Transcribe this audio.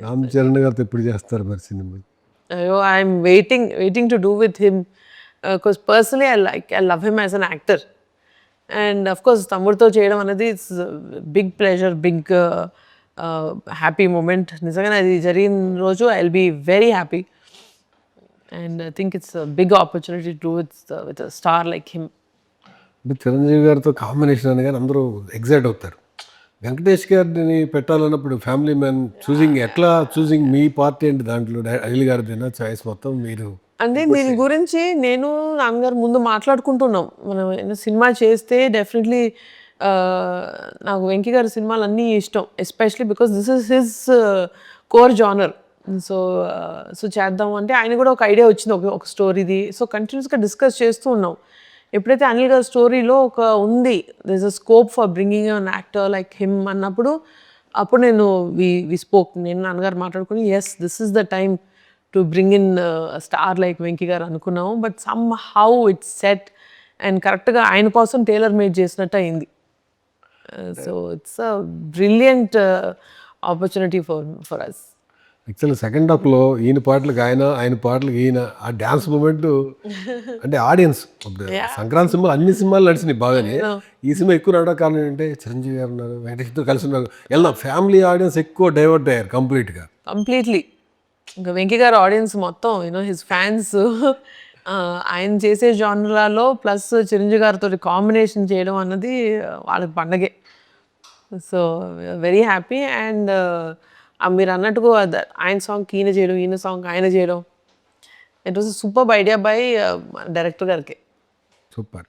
రామ్ చరణ్ గారితో ఎప్పుడు చేస్తారు మరి cinema? I'm waiting to do with him because personally I love him as an actor. And of course, తమ్ముడితో చేయడం అనేది it's big pleasure, big happy moment. నిజంగా అది జరిగిన రోజు I will be very happy. And I think it's big opportunity to with star like him. Chiranjeevi గారితో combination అనగానే అందరూ ఎగ్జైట్ అవుతారు. వెంకటేష్ గారిని పెట్టాలన్నప్పుడు ఫ్యామిలీ మ్యాన్ చూసింగ్ మీ పార్టీ ఏంటి దాంట్లో? అనిల్ గారిదేనా చాయిస్ మొత్తం మీరు? అంటే దీని గురించి నేను నాన్నగారు ముందు మాట్లాడుకుంటున్నాం. మనం సినిమా చేస్తే డెఫినెట్లీ నాకు వెంకీ గారి సినిమాలు అన్నీ ఇష్టం. Especially because this is his core genre. So చేద్దాం అంటే ఆయన కూడా ఒక ఐడియా వచ్చింది ఒక స్టోరీది. సో కంటిన్యూస్గా డిస్కస్ చేస్తూ ఉన్నాం. ఎప్పుడైతే అనిల్ గారి స్టోరీలో ఒక ఉంది, there is a scope for bringing an actor like him అన్నప్పుడు అప్పుడు నేను వి స్పోక్, నేను నాన్నగారు మాట్లాడుకుని yes this is the time to bring in star like Venky garu అనుకున్నాము. But somehow it's set and కరెక్ట్గా ఆయన కోసం టైలర్ మేడ్ చేసినట్టు అయింది. So it's a brilliant opportunity for us. Actually second హాఫ్లో ఈయన పాటలకు ఆయన పాటలకు ఈయన ఆ డ్యాన్స్ మూమెంట్ అంటే ఆడియన్స్ సంక్రాంతి సినిమాలు అన్ని సినిమాలు నడిచినాయి బాగానే. ఈ సినిమా ఎక్కువ నడవడం కారణం ఏంటంటే చిరంజీవి గారు ఉన్నారు, వెంకటేష్తో కలిసి ఉన్నారు, వెళ్దాం ఫ్యామిలీ ఆడియన్స్ ఎక్కువ డైవర్ట్ అయ్యారు కంప్లీట్లీ. ఇంకా వెంకీ గారు ఆడియన్స్ మొత్తం హిస్ ఫ్యాన్స్ ఆయన చేసే జానరాలో ప్లస్ చిరంజీవి గారితో కాంబినేషన్ చేయడం అన్నది వాళ్ళకి పండగే. So very happy. అండ్ మీరు అన్నట్టుగా ఆయన సాంగ్ ఈయన చేయడం, ఈయన సాంగ్ ఆయన చేయడం, it was super idea by director గారికి. సూపర్.